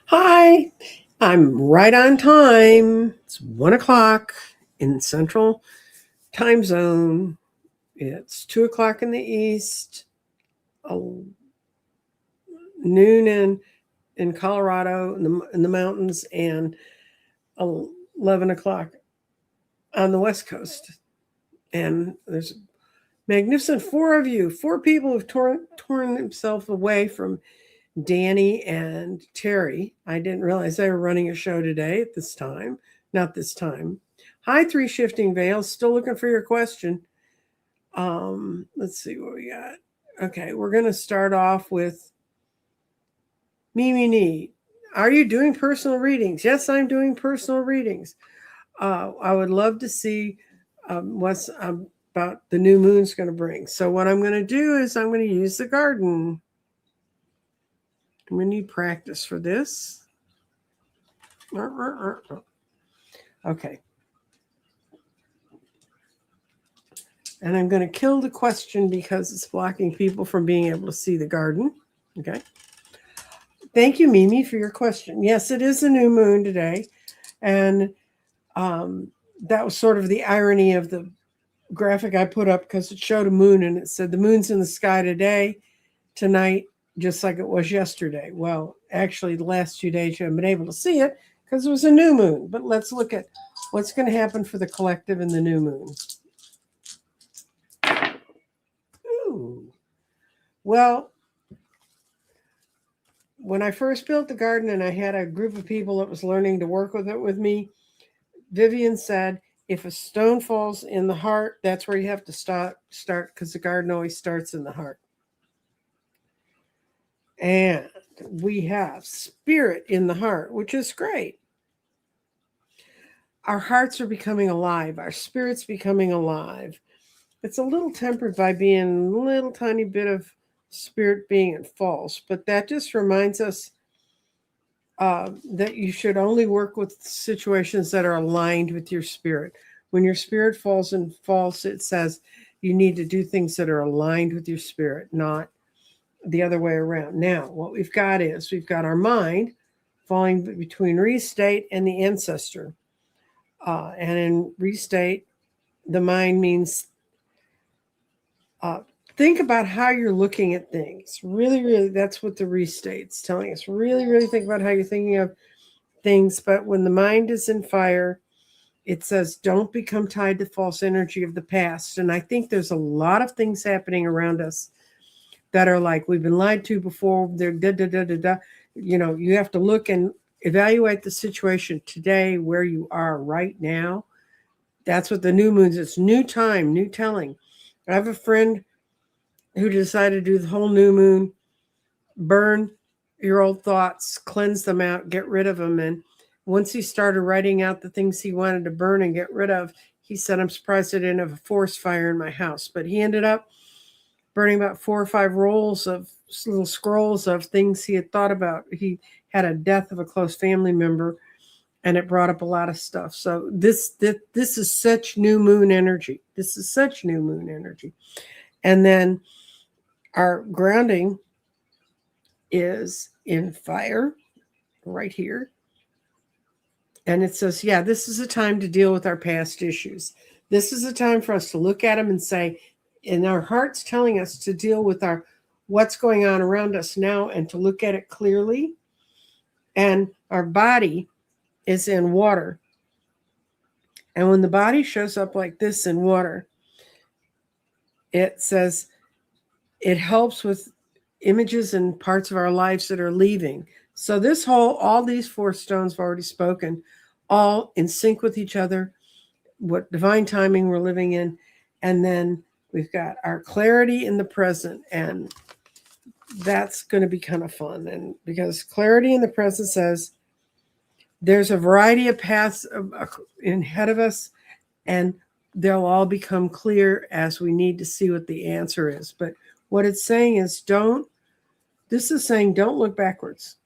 Hi, I'm right on time. It's 1 o'clock in Central Time Zone. It's 2 o'clock in the East, uh, noon in Colorado in the mountains, and 11 o'clock on the West Coast. And there's a magnificent four of you, four people who've torn themselves away from Danny and Terry. I didn't realize they were running a show today at this time. Not this time. Hi, Three Shifting Veils. Still looking for your question. Let's see what we got. Okay, we're going to start off with Mimi Nee. Are you doing personal readings? Yes, I'm doing personal readings. I would love to see what's about the new moon's going to bring. So what I'm going to do is I'm going to use the garden. We need practice for this. Okay. And I'm going to kill the question because it's blocking people from being able to see the garden. Okay. Thank you, Mimi, for your question. Yes, it is a new moon today. And that was sort of the irony of the graphic I put up because it showed a moon and it said the moon's in the sky today, tonight, just like it was yesterday. Well, actually, the last 2 days you haven't been able to see it because it was a new moon. But let's look at what's going to happen for the collective in the new moon. Ooh. Well, when I first built the garden and I had a group of people that was learning to work with it with me, Vivian said, if a stone falls in the heart, that's where you have to start because the garden always starts in the heart. And we have spirit in the heart, which is great. Our hearts are becoming alive. Our spirit's becoming alive. It's a little tempered by being a little tiny bit of spirit being false, but that just reminds us that you should only work with situations that are aligned with your spirit. When your spirit falls in false, it says you need to do things that are aligned with your spirit, not the other way around. Now, what we've got is we've got our mind falling between restate and the ancestor. And in restate, the mind means think about how you're looking at things. Really, really, that's what the restate's telling us. Really, really think about how you're thinking of things. But when the mind is in fire, it says don't become tied to false energy of the past. And I think there's a lot of things happening around us that are like we've been lied to before. They're da da da da da. You know, you have to look and evaluate the situation today, where you are right now. That's what the new moons. It's new time, new telling. I have a friend who decided to do the whole new moon, burn your old thoughts, cleanse them out, get rid of them. And once he started writing out the things he wanted to burn and get rid of, he said, I'm surprised I didn't have a forest fire in my house. But he ended up burning about 4 or 5 rolls of little scrolls of things he had thought about. He had a death of a close family member, and it brought up a lot of stuff. So this is such new moon energy. This is such new moon energy. And then our grounding is in fire right here. And it says, yeah, this is a time to deal with our past issues. This is a time for us to look at them and say, and our heart's telling us to deal with our what's going on around us now and to look at it clearly. And our body is in water. And when the body shows up like this in water, it says it helps with images and parts of our lives that are leaving. So this whole, all these 4 stones have already spoken, all in sync with each other, what divine timing we're living in. And then we've got our clarity in the present, and that's going to be kind of fun. And because clarity in the present says there's a variety of paths ahead of us, and they'll all become clear as we need to see what the answer is. But what it's saying is this is saying don't look backwards,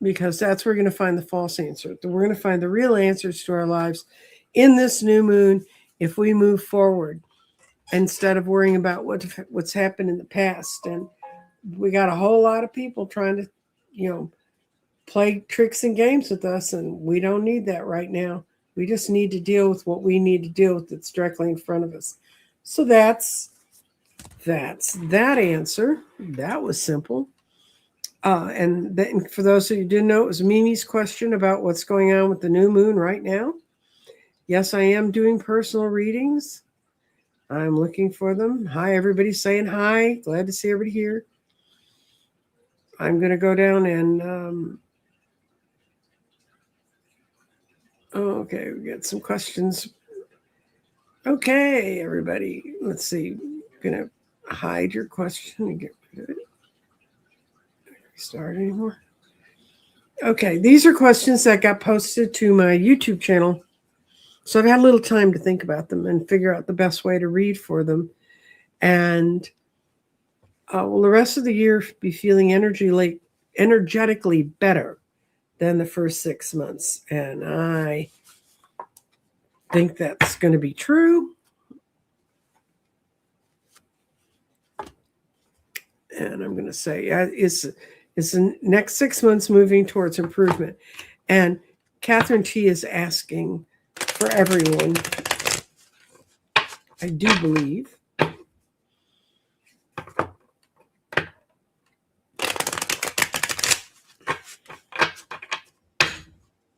because that's where we're going to find the false answer. We're going to find the real answers to our lives in this new moon if we move forward instead of worrying about what's happened in the past. And we got a whole lot of people trying to, play tricks and games with us, and we don't need that right now. We just need to deal with what we need to deal with that's directly in front of us. So that's that answer. That was simple. And then for those of you who didn't know, it was Mimi's question about what's going on with the new moon right now. Yes, I am doing personal readings. I'm looking for them. Hi, everybody saying hi. Glad to see everybody here. I'm going to go down and, okay, we got some questions. Okay, everybody. Let's see. I'm going to hide your question and get rid of it. Start anymore. Okay, these are questions that got posted to my YouTube channel. So I've had a little time to think about them and figure out the best way to read for them. And will the rest of the year be feeling energetically better than the first 6 months? And I think that's going to be true. And I'm going to say it's the next 6 months moving towards improvement. And Catherine T is asking for everyone, I do believe,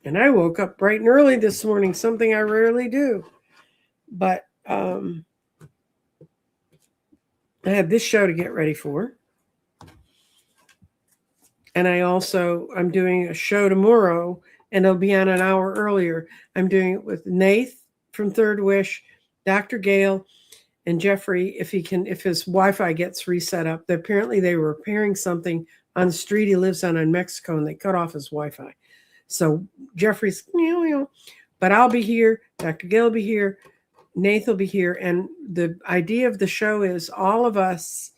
and I woke up bright and early this morning, something I rarely do. But I had this show to get ready for. And I'm doing a show tomorrow, and it'll be on an hour earlier. I'm doing it with Nath from Third Wish, Dr. Gale, and Jeffrey, if his Wi-Fi gets reset up. Apparently they were repairing something on the street he lives on in Mexico, and they cut off his Wi-Fi. So Jeffrey's, but I'll be here. Dr. Gale will be here. Nath will be here. And the idea of the show is all of us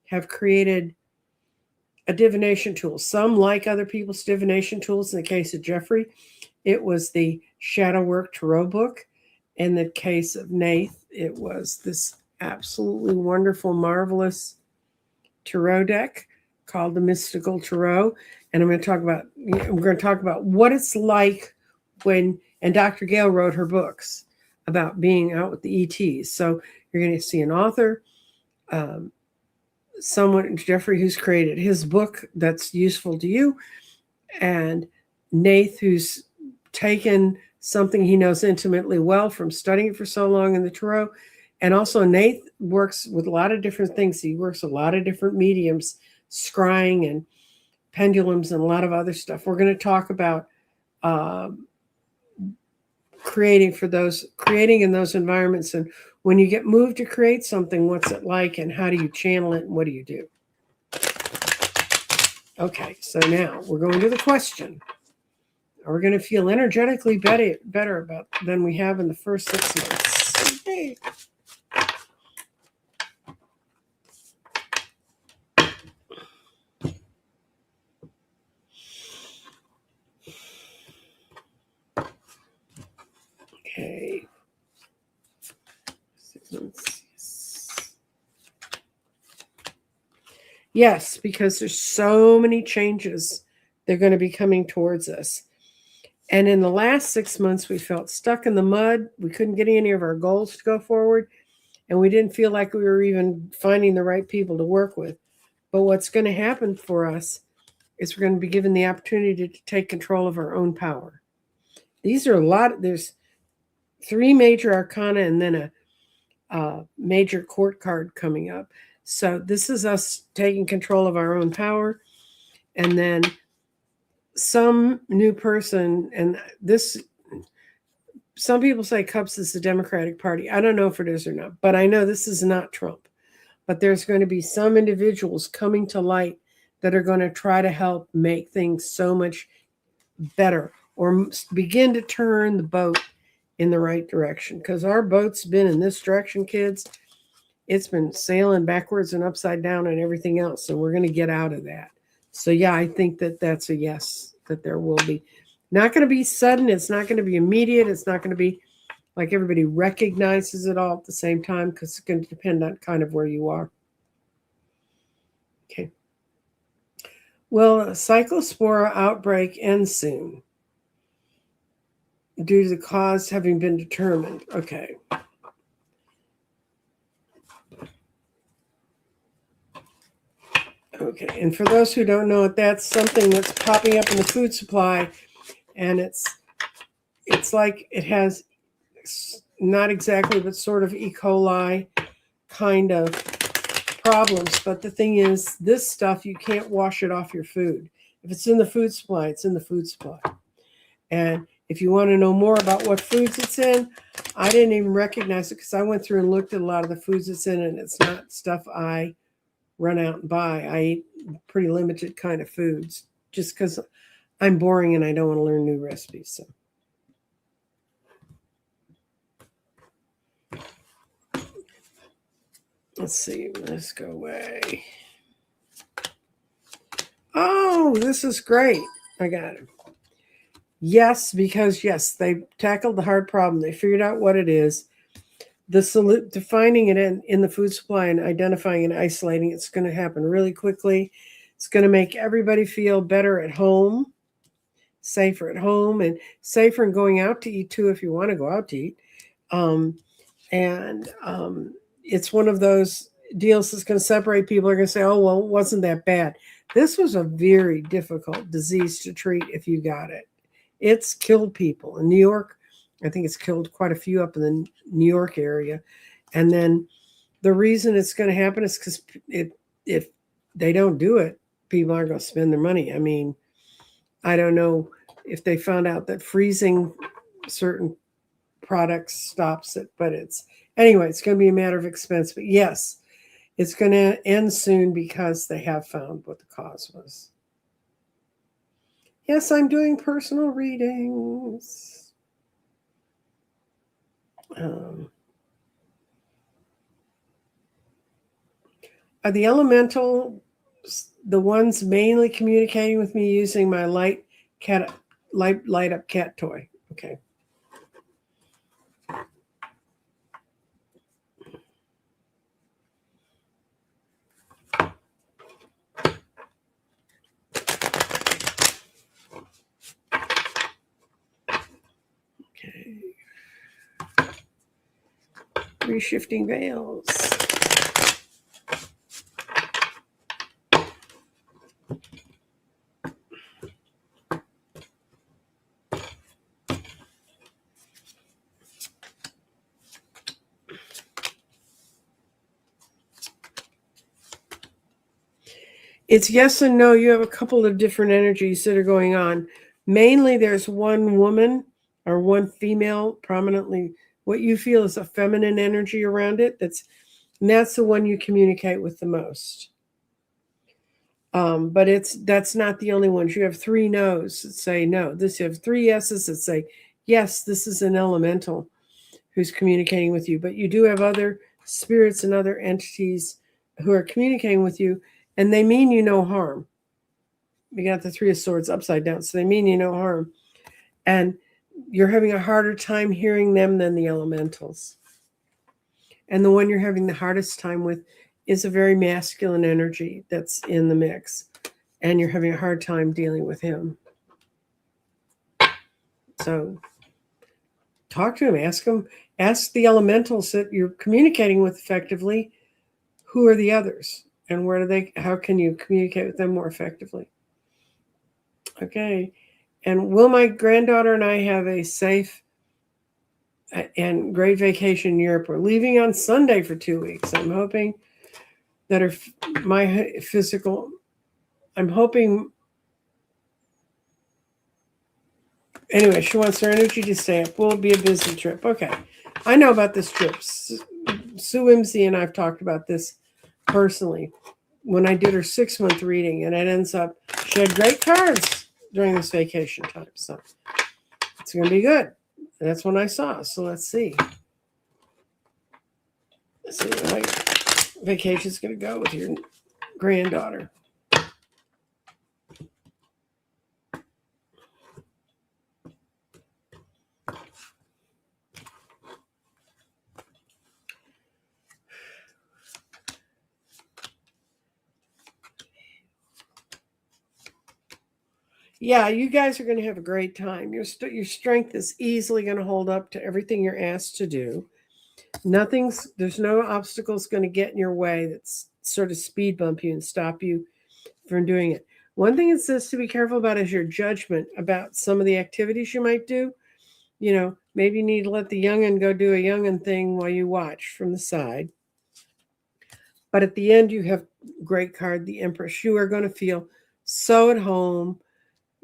have created a divination tool. Some like other people's divination tools. In the case of Jeffrey, it was the Shadow Work Tarot book. In the case of Nath, it was this absolutely wonderful, marvelous tarot deck called the Mystical Tarot. And we're going to talk about what it's like when, and Dr. Gale wrote her books about being out with the ETs. So you're going to see an author, someone, Jeffrey, who's created his book that's useful to you, and Nath, who's taken something he knows intimately well from studying it for so long in the tarot. And also Nath works with a lot of different things. He works with a lot of different mediums, scrying and pendulums and a lot of other stuff. We're going to talk about creating in those environments. And when you get moved to create something, what's it like and how do you channel it and what do you do? Okay, so now we're going to the question. Are we going to feel energetically better than we have in the first 6 months? Okay. Okay. 6 months. Yes, because there's so many changes they're going to be coming towards us. And in the last 6 months, we felt stuck in the mud. We couldn't get any of our goals to go forward. And we didn't feel like we were even finding the right people to work with. But what's going to happen for us is we're going to be given the opportunity to take control of our own power. There's 3 major arcana and then a major court card coming up. So this is us taking control of our own power. And then some new person, and some people say Cups is the Democratic Party. I don't know if it is or not, but I know this is not Trump. But there's going to be some individuals coming to light that are going to try to help make things so much better or begin to turn the boat in the right direction. Because our boat's been in this direction, kids. It's been sailing backwards and upside down and everything else. So we're going to get out of that. So yeah, I think that's a yes, that there will be. Not going to be sudden. It's not going to be immediate. It's not going to be like everybody recognizes it all at the same time because it's going to depend on kind of where you are. Okay. Will a cyclospora outbreak end soon due to the cause having been determined? Okay. Okay, and for those who don't know it, that's something that's popping up in the food supply, and it's like it has not exactly, but sort of E. coli kind of problems. But the thing is, this stuff, you can't wash it off your food. If it's in the food supply, it's in the food supply. And if you want to know more about what foods it's in, I didn't even recognize it because I went through and looked at a lot of the foods it's in, and it's not stuff I run out and buy. I eat pretty limited kind of foods just because I'm boring and I don't want to learn new recipes. So. Let's see, let's go away. Oh, this is great. I got it. Yes, because yes, they tackled the hard problem. They figured out what it is. Defining it in the food supply and identifying and isolating it's going to happen really quickly. It's going to make everybody feel better at home, safer at home, and safer in going out to eat too if you want to go out to eat. And it's one of those deals that's going to separate people. Are going to say, "Oh, well, it wasn't that bad." This was a very difficult disease to treat if you got it. It's killed people in New York. I think it's killed quite a few up in the New York area. And then the reason it's going to happen is because if they don't do it, people aren't going to spend their money. I mean, I don't know if they found out that freezing certain products stops it, but it's anyway, it's going to be a matter of expense. But yes, it's going to end soon because they have found what the cause was. Yes, I'm doing personal readings. Are the elemental the ones mainly communicating with me using my light up cat toy? Okay. Okay. Reshifting veils. It's yes and no. You have a couple of different energies that are going on. Mainly, there's one woman or one female prominently. What you feel is a feminine energy around it. And that's the one you communicate with the most. But that's not the only ones. You have 3 no's that say no. You have 3 yeses that say yes. This is an elemental who's communicating with you. But you do have other spirits and other entities who are communicating with you, and they mean you no harm. We got the 3 of Swords upside down, so they mean you no harm, and you're having a harder time hearing them than the elementals. And the one you're having the hardest time with is a very masculine energy that's in the mix, and you're having a hard time dealing with him. So talk to him, ask the elementals that you're communicating with effectively, who are the others and how can you communicate with them more effectively? Okay. And will my granddaughter and I have a safe and great vacation in Europe? We're leaving on Sunday for 2 weeks. I'm hoping that I'm hoping. Anyway, she wants her energy to stay up. Will it be a busy trip? Okay. I know about this trip. Sue Imsey and I've talked about this personally when I did her 6-month reading, and it ends up she had great cards during this vacation time. So it's going to be good. And that's when I saw. So let's see. Let's see how vacation's going to go with your granddaughter. Yeah, you guys are going to have a great time. Your strength is easily going to hold up to everything you're asked to do. There's no obstacles going to get in your way that's sort of speed bump you and stop you from doing it. One thing it says to be careful about is your judgment about some of the activities you might do. Maybe you need to let the youngin go do a youngin thing while you watch from the side. But at the end, you have great card, the Empress. You are going to feel so at home,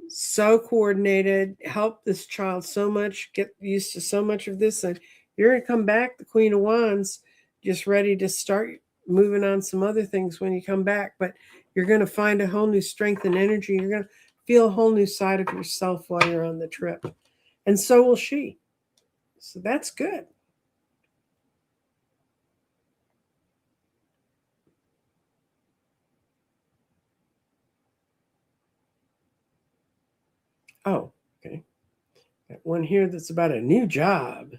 so coordinated, help this child so much, get used to so much of this. And you're going to come back, the Queen of Wands, just ready to start moving on some other things when you come back. But you're going to find a whole new strength and energy. You're going to feel a whole new side of yourself while you're on the trip. And so will she. So that's good. Oh, okay. Got one here that's about a new job.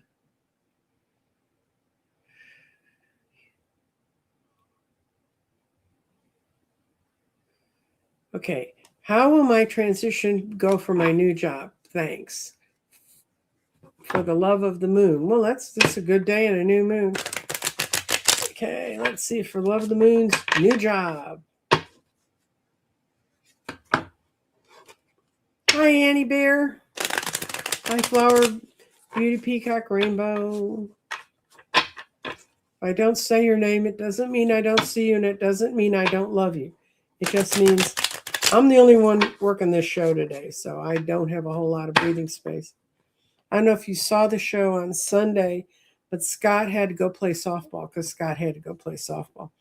Okay. How will my transition go for my new job? Thanks. For the love of the moon. Well, that's a good day and a new moon. Okay, let's see. For love of the moon's new job. Hi, Annie Bear. Hi, Flower Beauty Peacock Rainbow. If I don't say your name, it doesn't mean I don't see you, and it doesn't mean I don't love you. It just means I'm the only one working this show today, so I don't have a whole lot of breathing space. I don't know if you saw the show on Sunday, but Scott had to go play softball because Scott had to go play softball.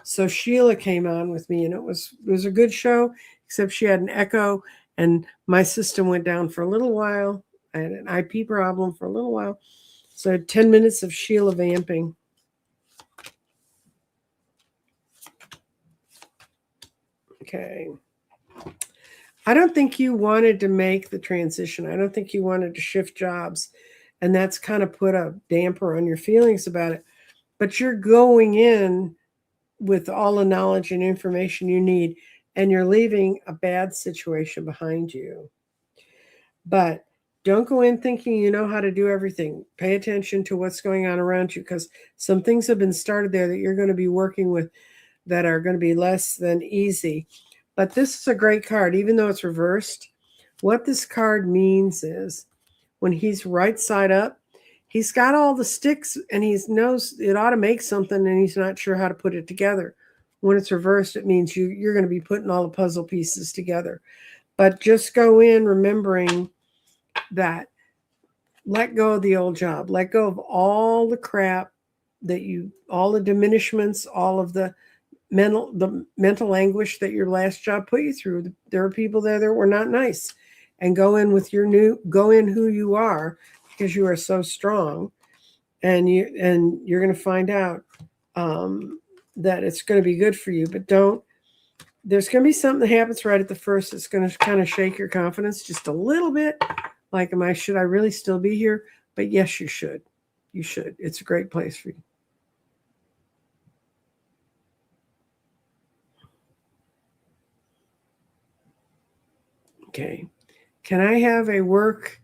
So Sheila came on with me, and it was a good show, except she had an echo, and my system went down for a little while. I had an IP problem for a little while. So I had 10 minutes of Sheila vamping. Okay. I don't think you wanted to make the transition. I don't think you wanted to shift jobs. And that's kind of put a damper on your feelings about it. But you're going in with all the knowledge and information you need, and you're leaving a bad situation behind you. But don't go in thinking you know how to do everything. Pay attention to what's going on around you, because some things have been started there that you're going to be working with that are going to be less than easy. But this is a great card, even though it's reversed. What this card means is when he's right side up, he's got all the sticks and he knows it ought to make something and he's not sure how to put it together. When it's reversed, it means you're going to be putting all the puzzle pieces together. But just go in remembering that let go of the old job, let go of all the crap all the diminishments, all of the mental anguish that your last job put you through. There are people there that were not nice, and go in who you are, because you are so strong, and you're going to find out that it's going to be good for you. But there's going to be something that happens right at the first that's going to kind of shake your confidence just a little bit. Like, should I really still be here? But yes, you should. You should. It's a great place for you. Okay. Can I have a work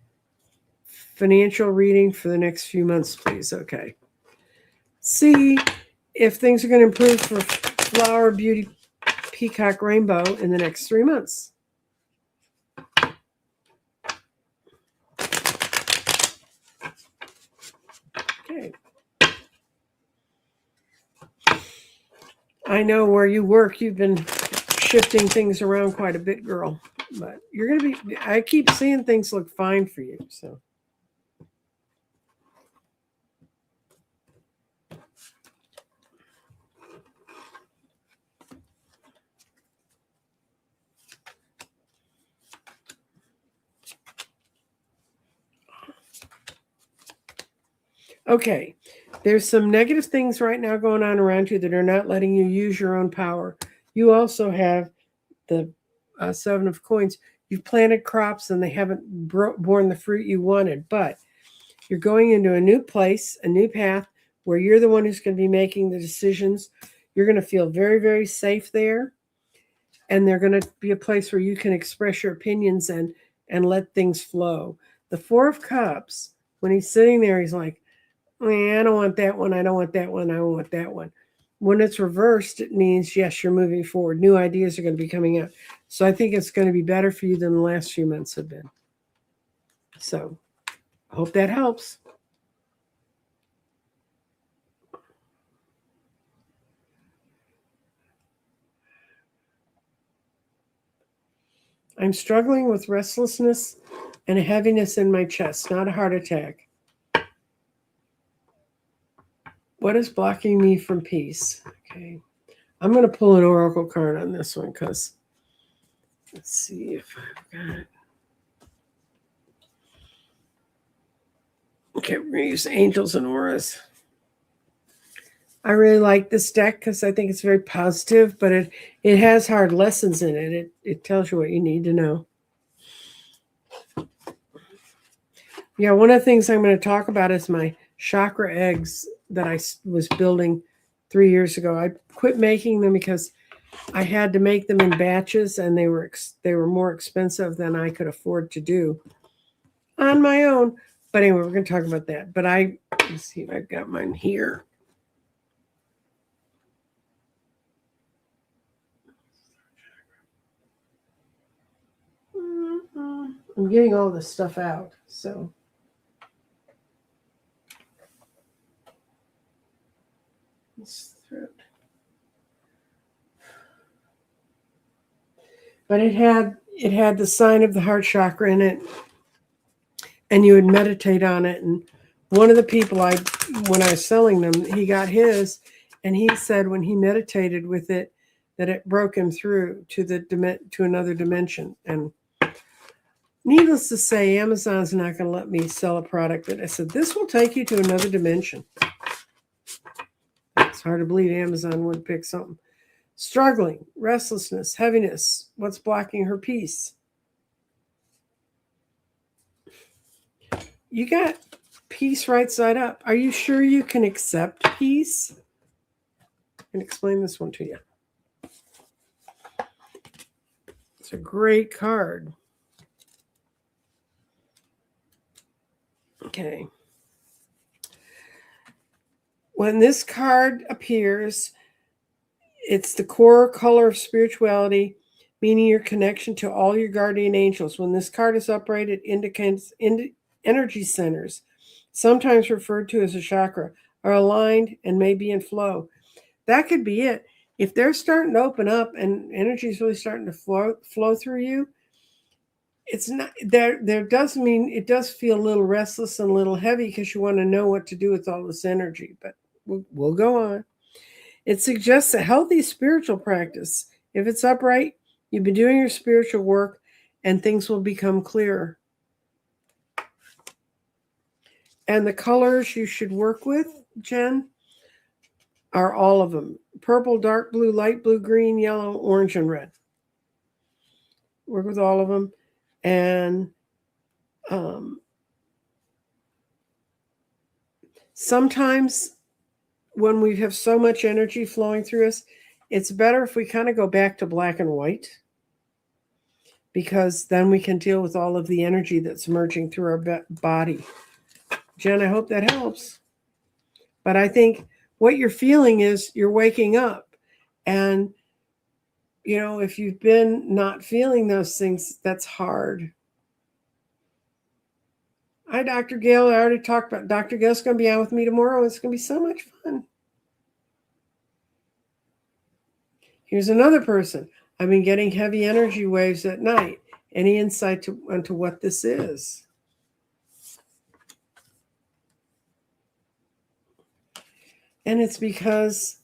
financial reading for the next few months, please? Okay. See if things are going to improve for Flower Beauty Peacock Rainbow in the next 3 months. Okay. I know where you work, you've been shifting things around quite a bit, girl. But you're going to be, I keep seeing things look fine for you. So. Okay, there's some negative things right now going on around you that are not letting you use your own power. You also have the Seven of Coins. You've planted crops and they haven't borne the fruit you wanted, but you're going into a new place, a new path where you're the one who's going to be making the decisions. You're going to feel very, very safe there. and they're going to be a place where you can express your opinions and let things flow. The Four of Cups, when he's sitting there, he's like, I don't want that one. I don't want that one. I don't want that one. When it's reversed, it means, yes, you're moving forward. New ideas are going to be coming out. So I think it's going to be better for you than the last few months have been. So I hope that helps. I'm struggling with restlessness and a heaviness in my chest, not a heart attack. What is blocking me from peace? Okay. I'm going to pull an oracle card on this one because let's see if I've got it. Okay, we're going to use angels and auras. I really like this deck because I think it's very positive, but it has hard lessons in it. It tells you what you need to know. Yeah, one of the things I'm going to talk about is my chakra eggs that I was building 3 years ago. I quit making them because I had to make them in batches, and they were more expensive than I could afford to do on my own. But anyway, we're going to talk about that. But let's see if I've got mine here. I'm getting all this stuff out, so. But it had the sign of the heart chakra in it, and you would meditate on it. And one of the people when I was selling them, he got his, and he said when he meditated with it, that it broke him through to another dimension. And needless to say, Amazon's not going to let me sell a product that I said this will take you to another dimension. It's hard to believe Amazon would pick something. Struggling, restlessness, heaviness. What's blocking her peace? You got peace right side up. Are you sure you can accept peace? I can explain this one to you. It's a great card. Okay. When this card appears, it's the core color of spirituality, meaning your connection to all your guardian angels. When this card is upright, it indicates energy centers, sometimes referred to as a chakra, are aligned and may be in flow. That could be it. If they're starting to open up and energy is really starting to flow through you, it's not there. There does mean it does feel a little restless and a little heavy because you want to know what to do with all this energy. But we'll go on. It suggests a healthy spiritual practice. If it's upright, you've been doing your spiritual work and things will become clearer. And the colors you should work with, Jen, are all of them. Purple, dark blue, light blue, green, yellow, orange, and red. Work with all of them. And sometimes when we have so much energy flowing through us, it's better if we kind of go back to black and white, because then we can deal with all of the energy that's merging through our body. Jen, I hope that helps. But I think what you're feeling is you're waking up. And, you know, if you've been not feeling those things, that's hard. Hi, Dr. Gail. I already talked about Dr. Gail's going to be on with me tomorrow. It's going to be so much fun. Here's another person. I've been getting heavy energy waves at night. Any insight into what this is? And it's because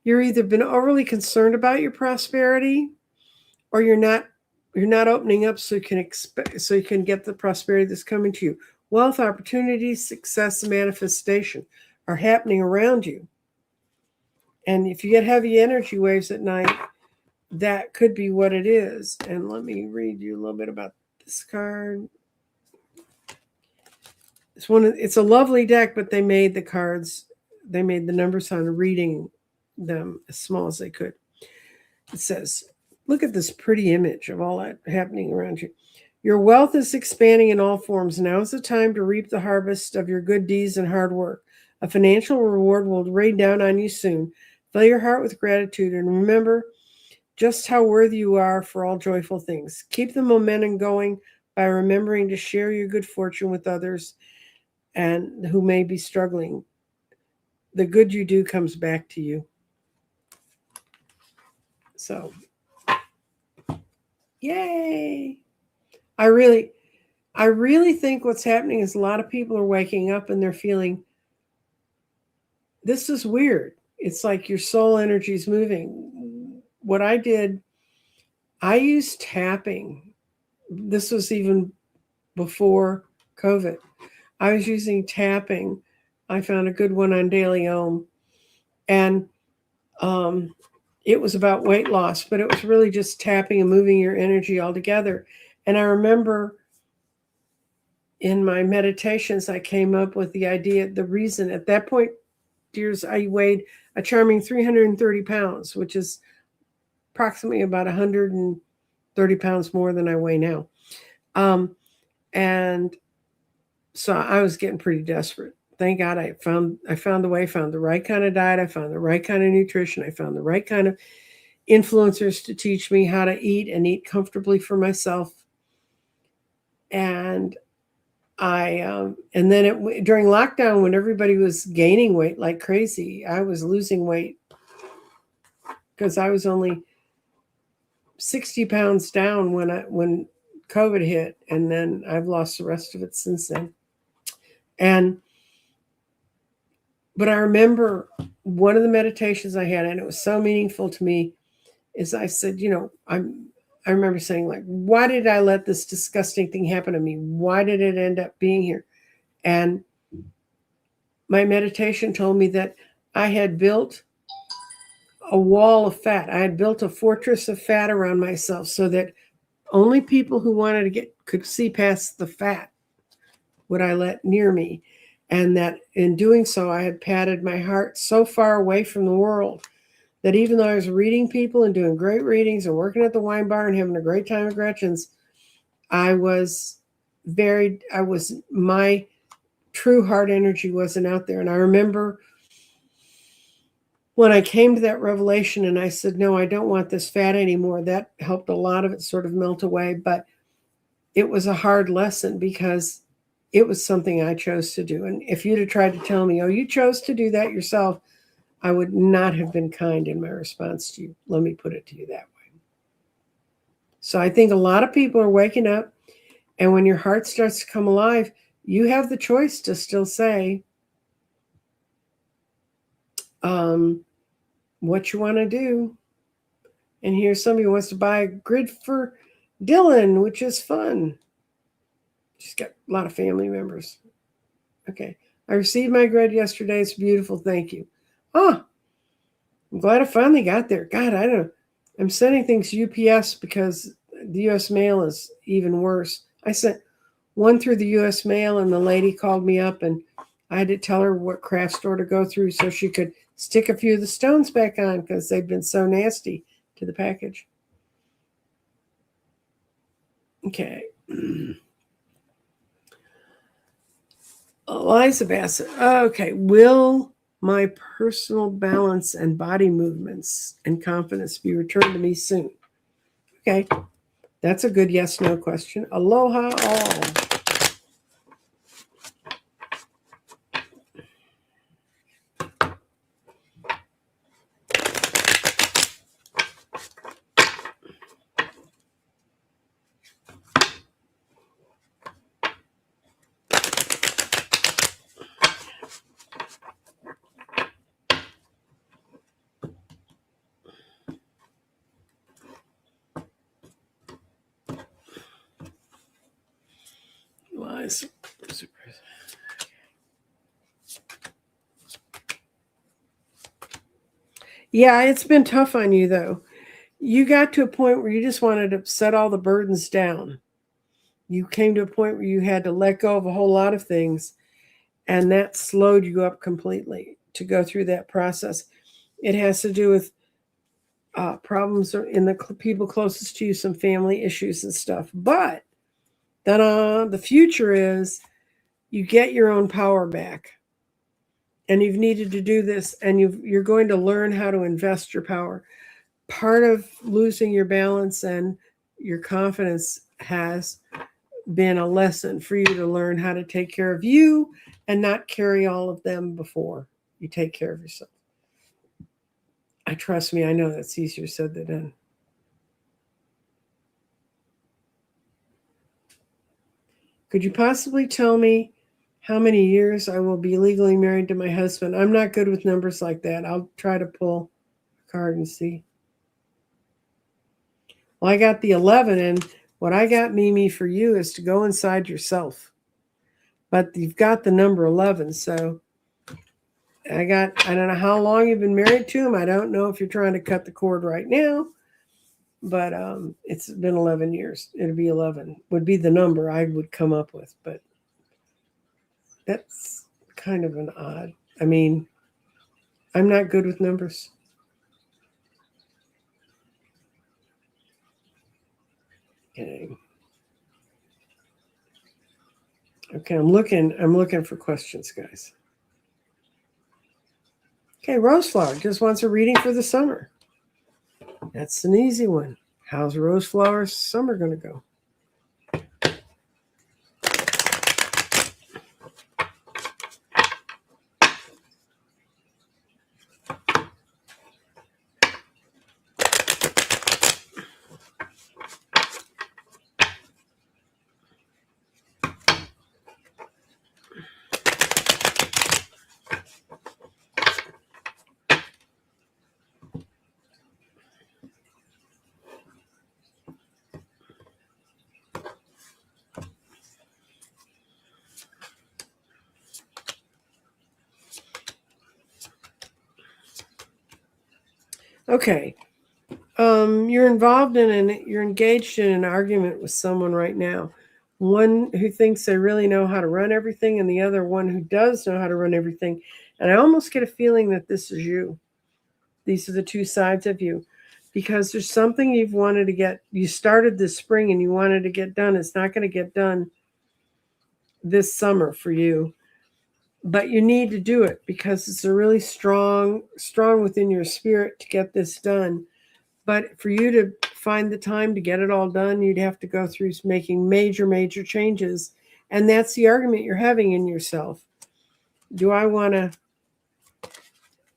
you're either been overly concerned about your prosperity, or you're not opening up so you can get the prosperity that's coming to you. Wealth, opportunities, success, and manifestation are happening around you. And if you get heavy energy waves at night, that could be what it is. And let me read you a little bit about this card. It's a lovely deck, but they made the cards, they made the numbers on reading them as small as they could. It says, look at this pretty image of all that happening around you. Your wealth is expanding in all forms. Now is the time to reap the harvest of your good deeds and hard work. A financial reward will rain down on you soon. Fill your heart with gratitude and remember just how worthy you are for all joyful things. Keep the momentum going by remembering to share your good fortune with others and who may be struggling. The good you do comes back to you. So, yay! I really think what's happening is a lot of people are waking up and they're feeling this is weird. It's like your soul energy is moving. What I did, I used tapping. This was even before COVID. I was using tapping. I found a good one on Daily Om. And it was about weight loss, but it was really just tapping and moving your energy all together. And I remember in my meditations, I came up with the idea, the reason at that point, dears, I weighed a charming 330 pounds, which is approximately about 130 pounds more than I weigh now. And so I was getting pretty desperate. Thank God I found the way, found the right kind of diet. I found the right kind of nutrition. I found the right kind of influencers to teach me how to eat and eat comfortably for myself. And and then during lockdown, when everybody was gaining weight like crazy, I was losing weight because I was only 60 pounds down when COVID hit, and then I've lost the rest of it since then. But I remember one of the meditations I had, and it was so meaningful to me, is I said, I remember saying, like, why did I let this disgusting thing happen to me? Why did it end up being here? And my meditation told me that I had built a wall of fat. I had built a fortress of fat around myself so that only people who wanted to could see past the fat would I let near me. And that in doing so, I had padded my heart so far away from the world that even though I was reading people and doing great readings and working at the wine bar and having a great time at Gretchen's, my true heart energy wasn't out there. And I remember when I came to that revelation and I said, no, I don't want this fat anymore, that helped a lot of it sort of melt away. But it was a hard lesson because it was something I chose to do. And if you'd have tried to tell me, oh, you chose to do that yourself, I would not have been kind in my response to you. Let me put it to you that way. So I think a lot of people are waking up, and when your heart starts to come alive, you have the choice to still say what you want to do. And here's somebody who wants to buy a grid for Dylan, which is fun. She's got a lot of family members. Okay. I received my grid yesterday. It's beautiful. Thank you. Oh, I'm glad I finally got there. God, I don't know. I'm sending things UPS because the US mail is even worse. I sent one through the US mail, and the lady called me up, and I had to tell her what craft store to go through so she could stick a few of the stones back on because they've been so nasty to the package. Okay. Eliza Bassett. Okay. Will my personal balance and body movements and confidence be returned to me soon? Okay. That's a good yes/no question. Aloha all. Yeah, it's been tough on you, though. You got to a point where you just wanted to set all the burdens down. You came to a point where you had to let go of a whole lot of things, and that slowed you up completely to go through that process. It has to do with problems in the people closest to you, some family issues and stuff. But then the future is you get your own power back. And you've needed to do this, and you're going to learn how to invest your power. Part of losing your balance and your confidence has been a lesson for you to learn how to take care of you and not carry all of them before you take care of yourself. Trust me, I know that's easier said than done. Could you possibly tell me how many years I will be legally married to my husband? I'm not good with numbers like that. I'll try to pull a card and see. Well, I got the 11, and what I got, Mimi, for you is to go inside yourself. But you've got the number 11, so I don't know how long you've been married to him. I don't know if you're trying to cut the cord right now, but it's been 11 years. It'll be 11, would be the number I would come up with, but that's kind of an odd. I mean, I'm not good with numbers. Okay, I'm looking for questions, guys. Okay, Roseflower just wants a reading for the summer. That's an easy one. How's Roseflower's summer going to go? Okay. You're you're engaged in an argument with someone right now. One who thinks they really know how to run everything, and the other one who does know how to run everything. And I almost get a feeling that this is you. These are the two sides of you. Because there's something you started this spring and you wanted to get done. It's not going to get done this summer for you. But you need to do it because it's a really strong within your spirit to get this done. But for you to find the time to get it all done, you'd have to go through making major changes. And that's the argument you're having in yourself. Do I want to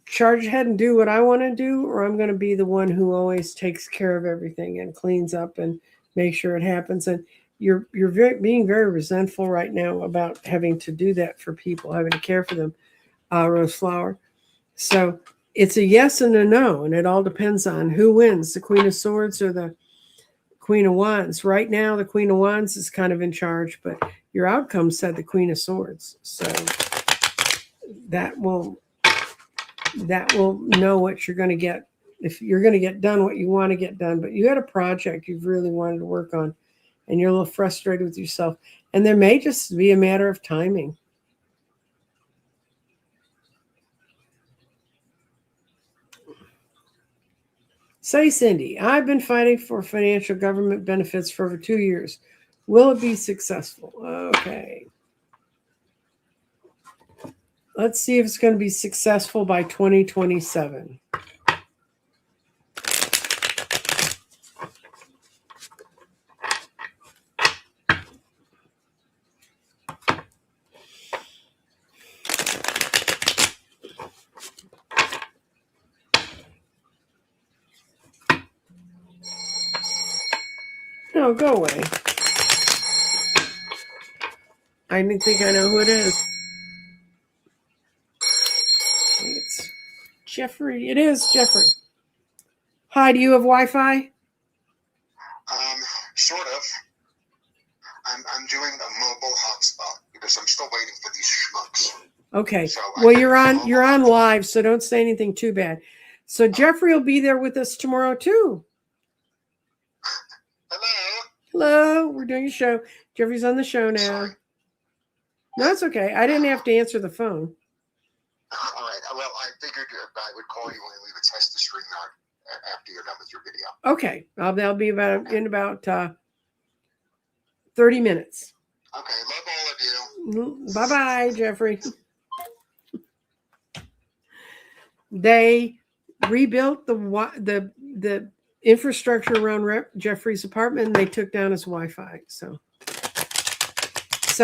charge ahead and do what I want to do, or I'm going to be the one who always takes care of everything and cleans up and makes sure it happens? And you're being very resentful right now about having to do that for people, having to care for them, Roseflower. So it's a yes and a no, and it all depends on who wins, the Queen of Swords or the Queen of Wands. Right now, the Queen of Wands is kind of in charge, but your outcome said the Queen of Swords. So that will know what you're going to get, if you're going to get done what you want to get done. But you had a project you've really wanted to work on, and you're a little frustrated with yourself. And there may just be a matter of timing. Say, Cindy, I've been fighting for financial government benefits for over 2 years. Will it be successful? Okay. Let's see if it's going to be successful by 2027. No, go away. I didn't think I know who it is. I think it's Jeffrey. It is Jeffrey. Hi, do you have Wi-Fi? Sort of. I'm doing a mobile hotspot because I'm still waiting for these schmucks. Okay. So well, you're on live, so don't say anything too bad. So Jeffrey will be there with us tomorrow too. Hello. We're doing a show. Jeffrey's on the show now. Sorry. No, it's okay. I didn't have to answer the phone. All right. Well, I figured I would call you when we would test the string knot after you're done with your video. Okay. That'll be in about 30 minutes. Okay, love all of you. Bye-bye, Jeffrey. They rebuilt the infrastructure around Jeffrey's apartment, and they took down his Wi-Fi. So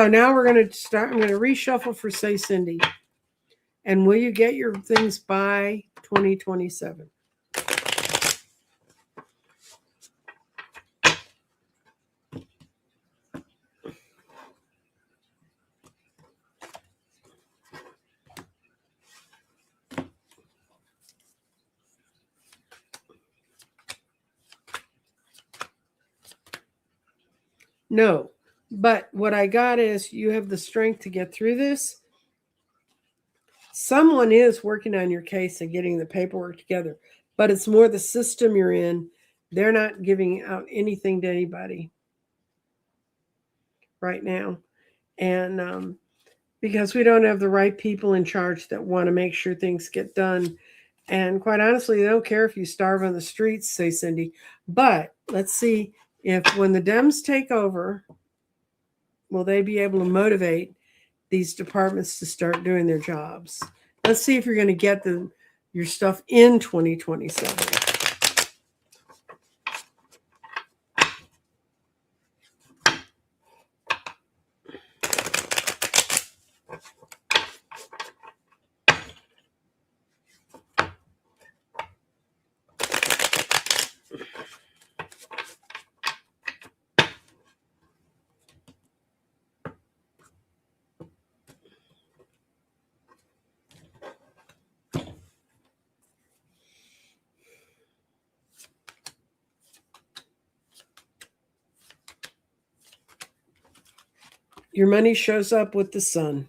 now we're going to start. I'm going to reshuffle for Say Cindy. And will you get your things by 2027? No, but what I got is you have the strength to get through this. Someone is working on your case and getting the paperwork together, but it's more the system you're in. They're not giving out anything to anybody right now. And because we don't have the right people in charge that want to make sure things get done. And quite honestly, they don't care if you starve on the streets, Say Cindy. But let's see if when the Dems take over, will they be able to motivate these departments to start doing their jobs? Let's see if you're going to get your stuff in 2027. Your money shows up with the sun.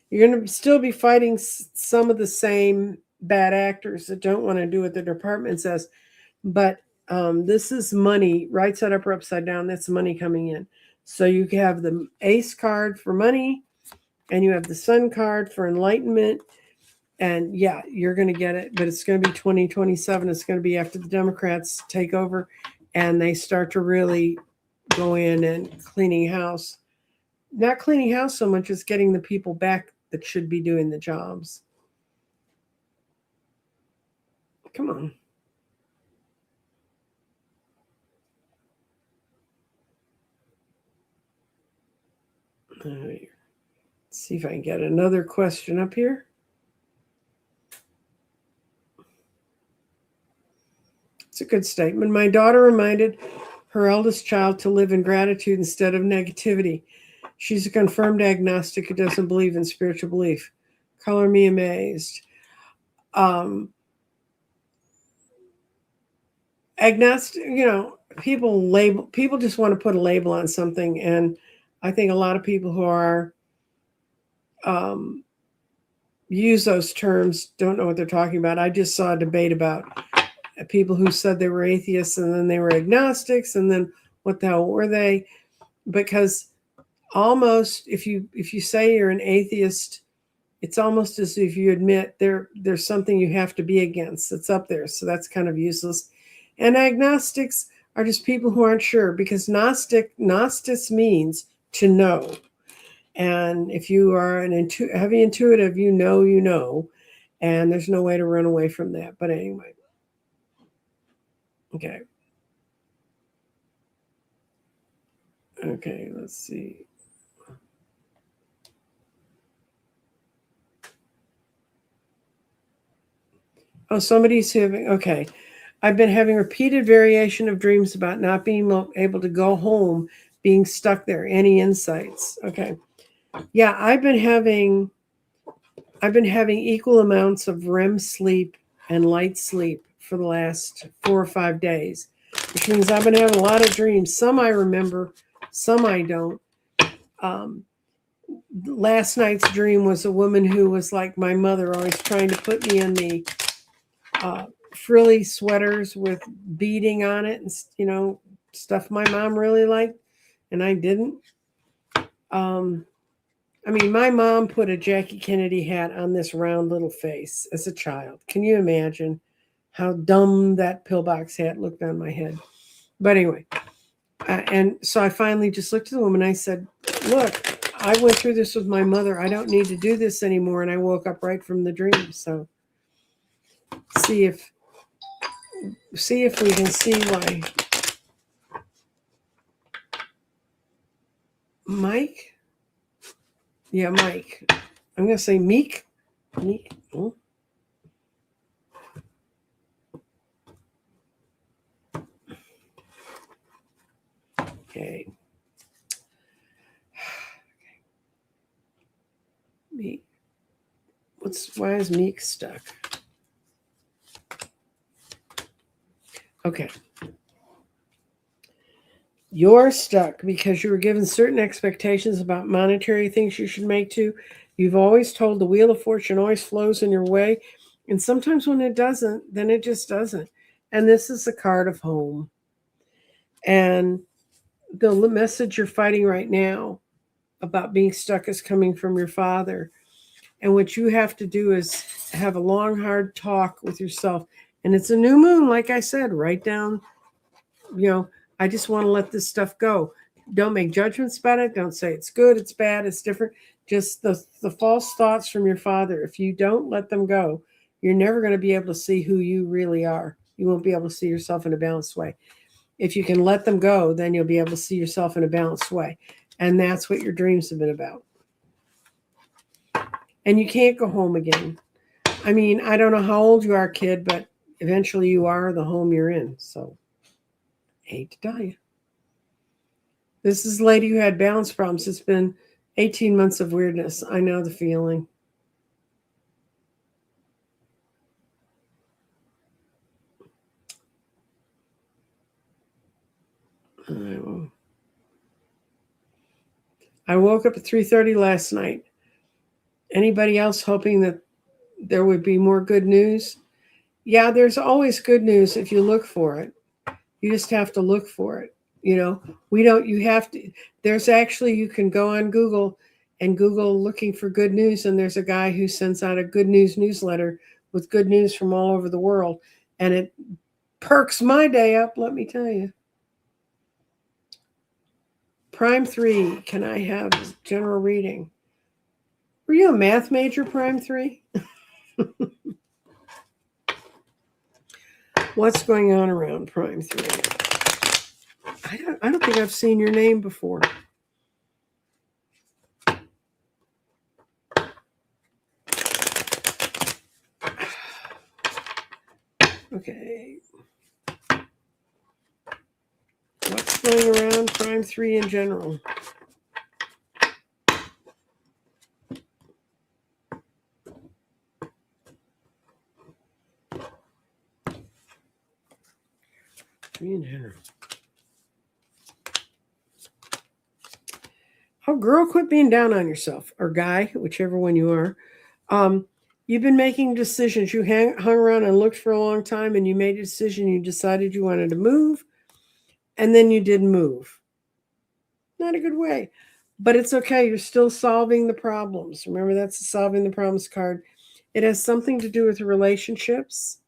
You're going to still be fighting some of the same bad actors that don't want to do what the department says. But this is money, right side up or upside down. That's money coming in. So you have the Ace card for money, and you have the Sun card for enlightenment. And yeah, you're going to get it, but it's going to be 2027. It's going to be after the Democrats take over and they start to really go in and cleaning house. Not cleaning house so much as getting the people back that should be doing the jobs. Come on. Let's see if I can get another question up here. It's a good statement. My daughter reminded her eldest child to live in gratitude instead of negativity. She's a confirmed agnostic who doesn't believe in spiritual belief. Color me amazed. Agnostic, people just want to put a label on something, and I think a lot of people who are use those terms don't know what they're talking about. I just saw a debate about people who said they were atheists and then they were agnostics, and then what the hell were they? Because almost if you say you're an atheist, it's almost as if you admit there's something you have to be against that's up there. So that's kind of useless. And agnostics are just people who aren't sure, because Gnostis means to know. And if you are an heavy intuitive, you know, and there's no way to run away from that. But anyway. Okay, let's see. Oh, somebody's having, okay. I've been having repeated variation of dreams about not being able to go home, being stuck there. Any insights? Okay. Yeah, I've been having equal amounts of REM sleep and light sleep for the last 4 or 5 days, which means I've been having a lot of dreams. Some I remember, some I don't. Last night's dream was a woman who was like my mother, always trying to put me in the frilly sweaters with beading on it and, stuff my mom really liked, and I didn't. My mom put a Jackie Kennedy hat on this round little face as a child. Can you imagine? how dumb that pillbox hat looked on my head. But anyway, and so I finally just looked at the woman. I said, look, I went through this with my mother. I don't need to do this anymore. And I woke up right from the dream. So see if we can see why. Mike? Yeah, Mike. I'm going to say Meek. Meek. Oh. Okay. Meek. Why is Meek stuck? Okay. You're stuck because you were given certain expectations about monetary things you should make too. You've always told the wheel of fortune always flows in your way. And sometimes when it doesn't, then it just doesn't. And this is the card of home. And the message you're fighting right now about being stuck is coming from your father. And what you have to do is have a long, hard talk with yourself. And it's a new moon, like I said, write down, I just want to let this stuff go. Don't make judgments about it. Don't say it's good, it's bad, it's different. Just the false thoughts from your father. If you don't let them go, you're never going to be able to see who you really are. You won't be able to see yourself in a balanced way. If you can let them go, then you'll be able to see yourself in a balanced way. And that's what your dreams have been about. And you can't go home again. I mean, I don't know how old you are, kid, but eventually you are the home you're in. So, I hate to tell you. This is a lady who had balance problems. It's been 18 months of weirdness. I know the feeling. I woke up at 3:30 last night. Anybody else hoping that there would be more good news? Yeah, there's always good news if you look for it. You just have to look for it. There's actually, you can go on Google and Google looking for good news. And there's a guy who sends out a good news newsletter with good news from all over the world. And it perks my day up, let me tell you. Prime 3, can I have general reading? Were you a math major, Prime 3? What's going on around Prime 3? I don't think I've seen your name before. Okay. What's going around Prime 3 in general? In general. Oh, girl, quit being down on yourself. Or guy, whichever one you are. You've been making decisions. You hung around and looked for a long time, and you made a decision. You decided you wanted to move, and then you didn't move. Not a good way. But it's okay. You're still solving the problems. Remember, that's the solving the problems card. It has something to do with relationships.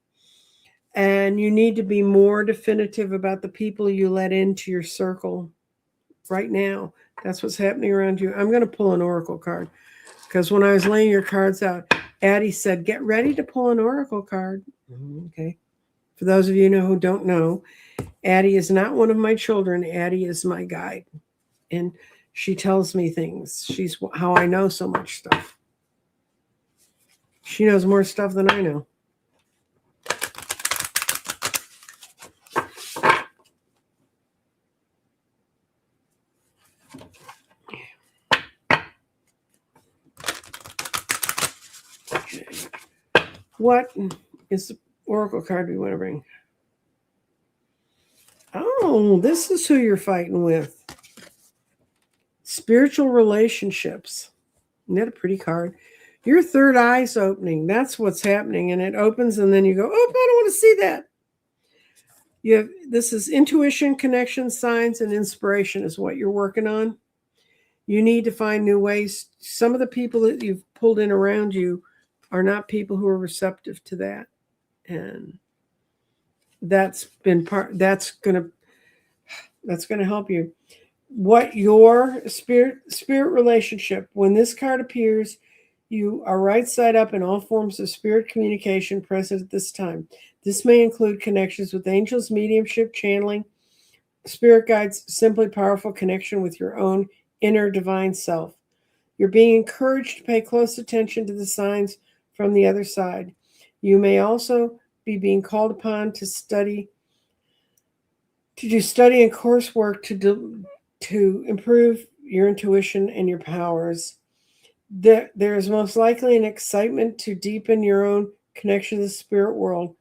And you need to be more definitive about the people you let into your circle right now. That's what's happening around you. I'm going to pull an oracle card because when I was laying your cards out, Addie said, get ready to pull an oracle card. Okay. For those of you who don't know, Addie is not one of my children. Addie is my guide. And she tells me things. She's how I know so much stuff. She knows more stuff than I know. Okay. What is the oracle card we want to bring? Oh, this is who you're fighting with. Spiritual relationships. Isn't that a pretty card? Your third eye's opening. That's what's happening. And it opens and then you go, oh, I don't want to see that. This is intuition, connection, signs, and inspiration is what you're working on. You need to find new ways. Some of the people that you've pulled in around you are not people who are receptive to that. And That's been part. That's gonna help you. What your spirit relationship? When this card appears, you are right side up in all forms of spirit communication present at this time. This may include connections with angels, mediumship, channeling, spirit guides, simply powerful connection with your own inner divine self. You're being encouraged to pay close attention to the signs from the other side. You may also be being called upon to do study and coursework to improve your intuition and your powers. There is most likely an excitement to deepen your own connection to the spirit world,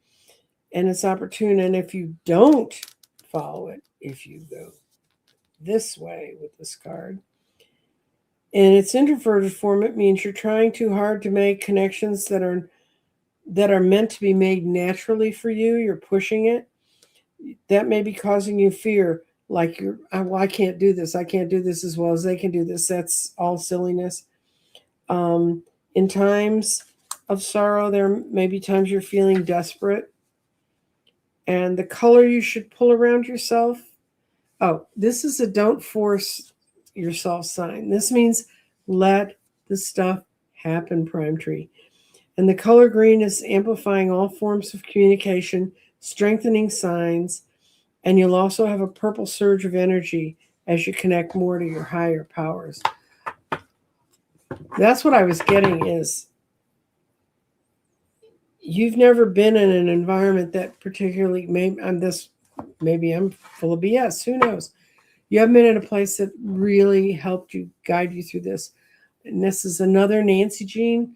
and it's opportune. And if you don't follow it, if you go this way with this card, in its introverted form, it means you're trying too hard to make connections that are meant to be made naturally for you. You're pushing it. That may be causing you fear, like well, I can't do this. I can't do this as well as they can do this. That's all silliness. In times of sorrow, there may be times you're feeling desperate. And the color you should pull around yourself. Oh, this is a don't force yourself sign. This means let the stuff happen, Prime Tree. And the color green is amplifying all forms of communication, strengthening signs, and you'll also have a purple surge of energy as you connect more to your higher powers. That's what I was getting is you've never been in an environment that particularly, maybe I'm full of BS, who knows? You haven't been in a place that really helped you, guide you through this. And this is another Nancy Jean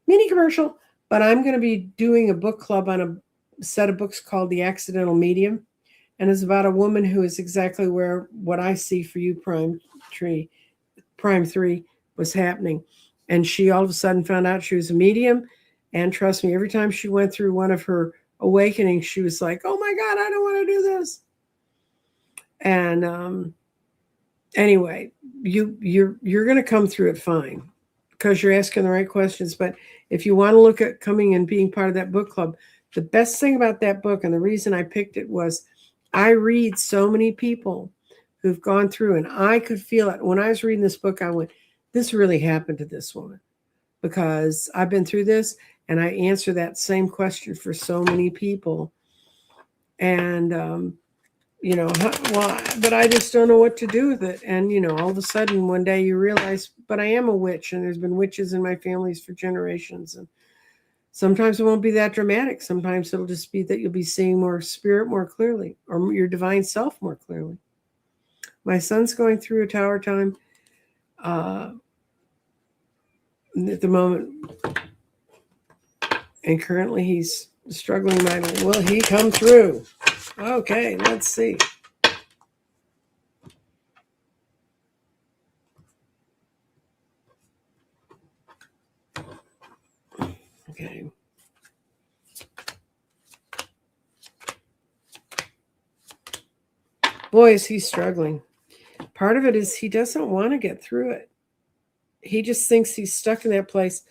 mini commercial, but I'm going to be doing a book club on a set of books called The Accidental Medium. And it's about a woman who is exactly where what I see for you, Prime 3, was happening. And she all of a sudden found out she was a medium. And trust me, every time she went through one of her awakenings, she was like, oh my God, I don't want to do this. And anyway, you're going to come through it fine because you're asking the right questions. But if you want to look at coming and being part of that book club, the best thing about that book, and the reason I picked it, was I read so many people who've gone through, and I could feel it. When I was reading this book, I went, this really happened to this woman, because I've been through this and I answer that same question for so many people. And, but I just don't know what to do with it. And, all of a sudden one day you realize, but I am a witch, and there's been witches in my families for generations. And sometimes it won't be that dramatic. Sometimes it'll just be that you'll be seeing more spirit more clearly, or your divine self more clearly. My son's going through a tower time at the moment, and currently he's struggling mightily. Will he come through? Okay, let's see. Okay. Boy, is he struggling. Part of it is he doesn't want to get through it. He just thinks he's stuck in that place.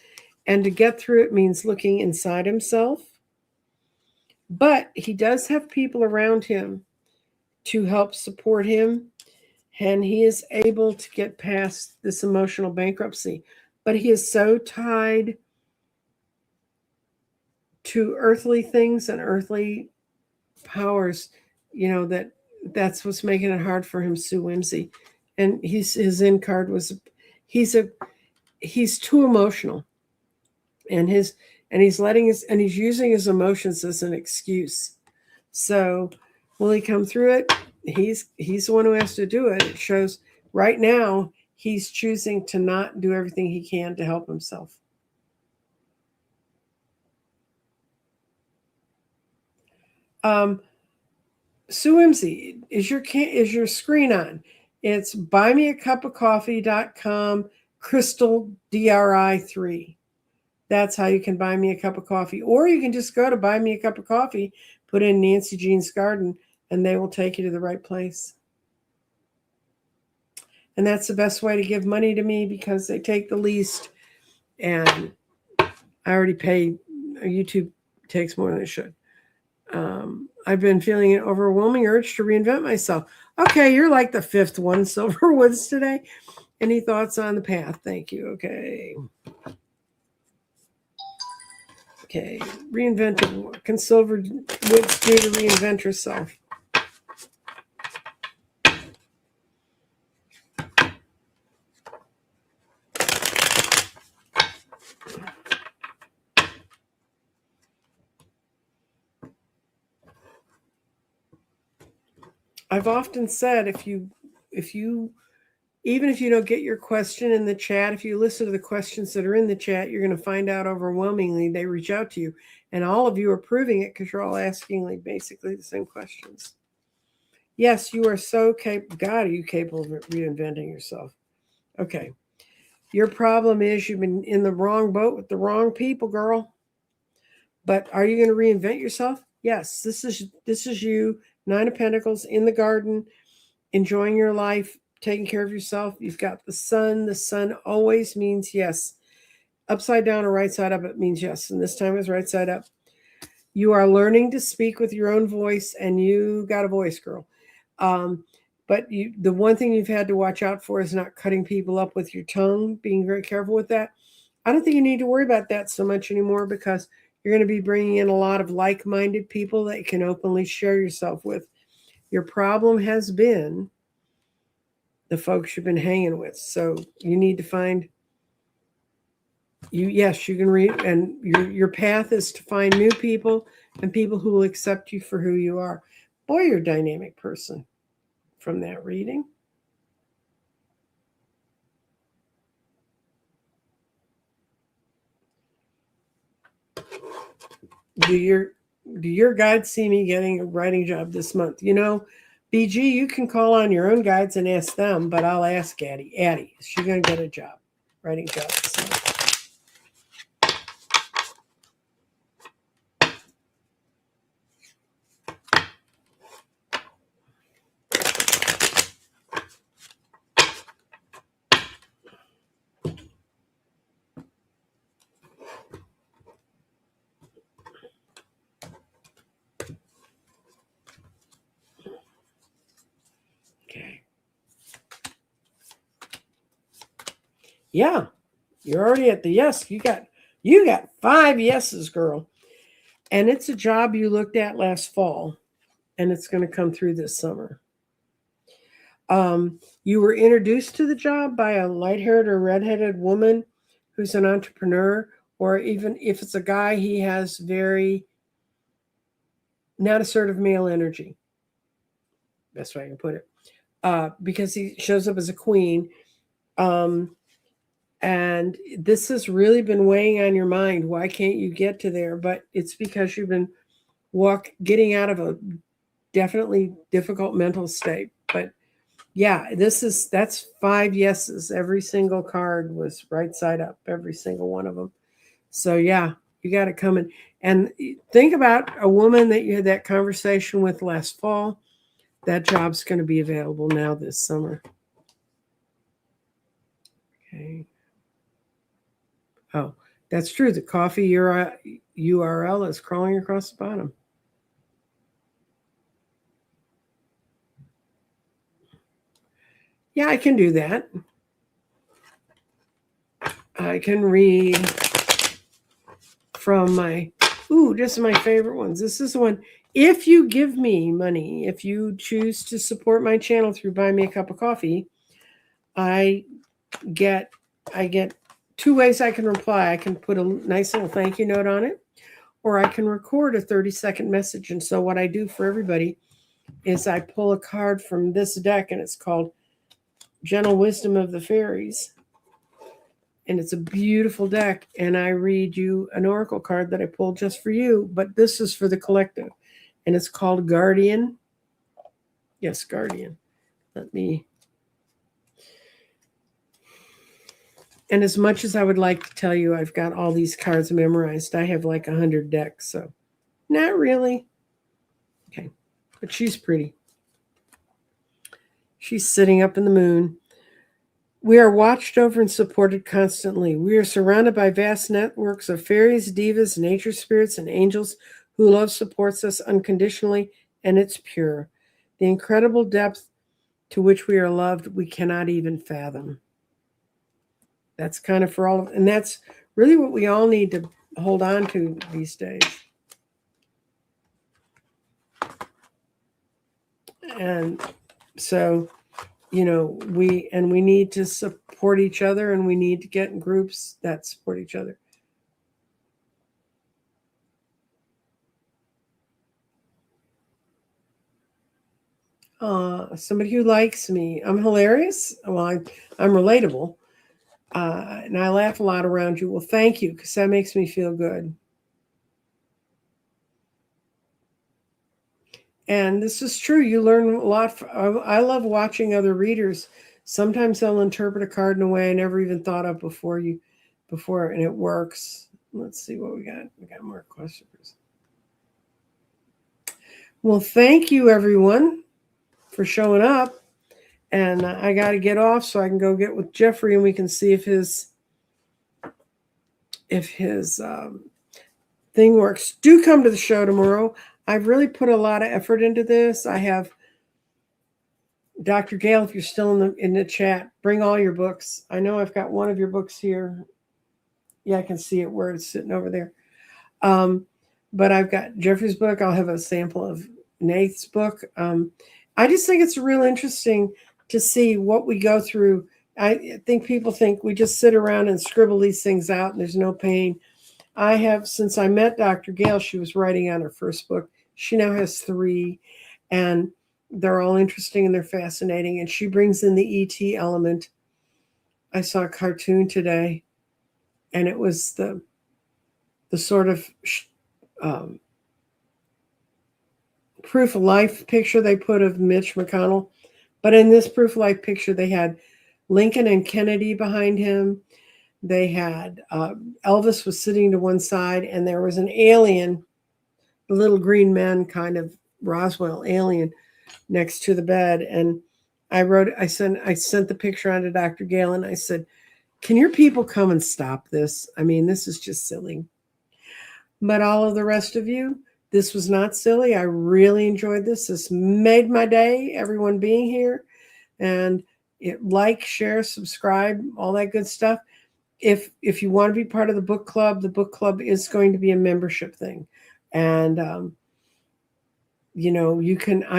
And to get through it means looking inside himself. But he does have people around him to help support him. And he is able to get past this emotional bankruptcy. But he is so tied to earthly things and earthly powers, that's what's making it hard for him, Sue Whimsy. And his end card was he's too emotional. And he's using his emotions as an excuse. So will he come through it? He's the one who has to do it. It shows right now he's choosing to not do everything he can to help himself. Sue Whimsy, is your screen on? It's buymeacupofcoffee.com Crystal DRI3. That's how you can buy me a cup of coffee. Or you can just go to Buy Me a Cup of Coffee, put in Nancy Jean's Garden, and they will take you to the right place. And that's the best way to give money to me, because they take the least. And I already paid. YouTube takes more than it should. I've been feeling an overwhelming urge to reinvent myself. Okay, you're like the fifth one, Silverwoods today. Any thoughts on the path? Thank you. Okay. Okay, reinventing. What can Silverwoods do to reinvent herself? I've often said if you even if you don't get your question in the chat, if you listen to the questions that are in the chat, you're going to find out overwhelmingly they reach out to you. And all of you are proving it because you're all asking like basically the same questions. Yes, you are so capable. God, are you capable of reinventing yourself? Okay. Your problem is you've been in the wrong boat with the wrong people, girl. But are you going to reinvent yourself? Yes. This is you, Nine of Pentacles in the garden, enjoying your life, taking care of yourself. You've got the sun. The sun always means yes. Upside down or right side up, it means yes. And this time it's right side up. You are learning to speak with your own voice, and you got a voice, girl. But the one thing you've had to watch out for is not cutting people up with your tongue, being very careful with that. I don't think you need to worry about that so much anymore because you're going to be bringing in a lot of like-minded people that you can openly share yourself with. Your problem has been the folks you've been hanging with. So you need to find yes, you can read, and your path is to find new people and people who will accept you for who you are. Boy, you're a dynamic person from that reading. Do your guides see me getting a writing job this month? You know, BG, you can call on your own guides and ask them, but I'll ask Addie. Addie, is she going to get a job, writing job this month? Okay. Yeah, you're already at the yes. You got 5 yeses, girl. And it's a job you looked at last fall, and it's going to come through this summer. You were introduced to the job by a light-haired or red-headed woman who's an entrepreneur, or even if it's a guy, he has very not assertive male energy. Best way I can put it. Because he shows up as a queen. And this has really been weighing on your mind. Why can't you get to there? But it's because you've been getting out of a definitely difficult mental state. But yeah, that's 5 yeses. Every single card was right side up, every single one of them. So yeah, you got it coming. And think about a woman that you had that conversation with last fall. That job's going to be available now this summer. Okay. Oh, that's true. The coffee URL is crawling across the bottom. Yeah, I can do that. I can read from this is my favorite ones. This is the one. If you give me money, if you choose to support my channel through Buy Me a Cup of Coffee, I get 2 ways I can reply. I can put a nice little thank you note on it, or I can record a 30-second message. And so what I do for everybody is I pull a card from this deck, and it's called Gentle Wisdom of the Fairies. And it's a beautiful deck. And I read you an oracle card that I pulled just for you, but this is for the collective. And it's called Guardian. Yes, Guardian. And as much as I would like to tell you I've got all these cards memorized, I have like 100 decks, so not really. Okay, but she's pretty. She's sitting up in the moon. We are watched over and supported constantly. We are surrounded by vast networks of fairies, divas, nature spirits, and angels who love supports us unconditionally, and it's pure. The incredible depth to which we are loved, we cannot even fathom. That's kind of for all of, and that's really what we all need to hold on to these days. And so, we need to support each other, and we need to get in groups that support each other. Somebody who likes me. I'm hilarious. Well, I'm relatable. And I laugh a lot around you. Well, thank you, because that makes me feel good. And this is true. You learn a lot. I love watching other readers. Sometimes they'll interpret a card in a way I never even thought of before, and it works. Let's see what we got. We got more questions. Well, thank you, everyone, for showing up. And I got to get off so I can go get with Jeffrey, and we can see if his thing works. Do come to the show tomorrow. I've really put a lot of effort into this. I have Dr. Gail, if you're still in the chat, bring all your books. I know I've got one of your books here. Yeah, I can see it where it's sitting over there. But I've got Jeffrey's book. I'll have a sample of Nate's book. I just think it's real interesting to see what we go through. I think people think we just sit around and scribble these things out and there's no pain. I have, since I met Dr. Gail, she was writing on her first book. She now has 3, and they're all interesting and they're fascinating. And she brings in the ET element. I saw a cartoon today, and it was the sort of proof of life picture they put of Mitch McConnell. But in this proof of life picture, they had Lincoln and Kennedy behind him. They had Elvis was sitting to one side, and there was an alien, the little green man kind of Roswell alien next to the bed. And I sent the picture on to Dr. Gail, and I said, can your people come and stop this? I mean, this is just silly. But all of the rest of you, this was not silly. I really enjoyed this. This made my day, everyone being here. And like, share, subscribe, all that good stuff. If you want to be part of the book club is going to be a membership thing. And, I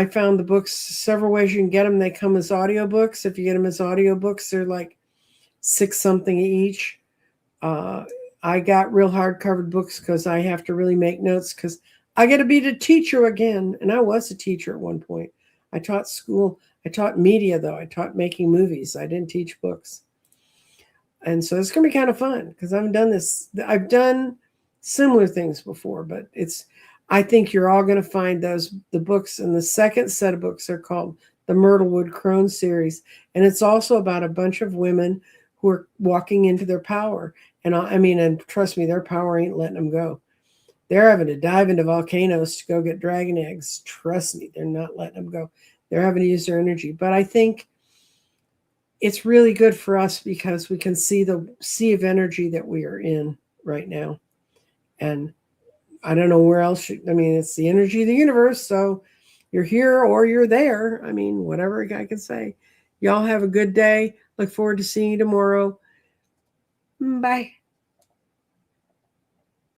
found the books several ways you can get them. They come as audiobooks. If you get them as audiobooks, they're like $6 something each. I got real hardcover books because I have to really make notes because I got to be the teacher again. And I was a teacher at one point. I taught school. I taught media, though. I taught making movies. I didn't teach books. And so it's going to be kind of fun because I haven't done this. I've done similar things before, but I think you're all going to find the books. And the second set of books are called the Myrtlewood Crone series. And it's also about a bunch of women who are walking into their power. And trust me, their power ain't letting them go. They're having to dive into volcanoes to go get dragon eggs. Trust me, they're not letting them go. They're having to use their energy. But I think it's really good for us because we can see the sea of energy that we are in right now. And I don't know where else. It's the energy of the universe. So you're here or you're there. Whatever I can say. Y'all have a good day. Look forward to seeing you tomorrow. Bye.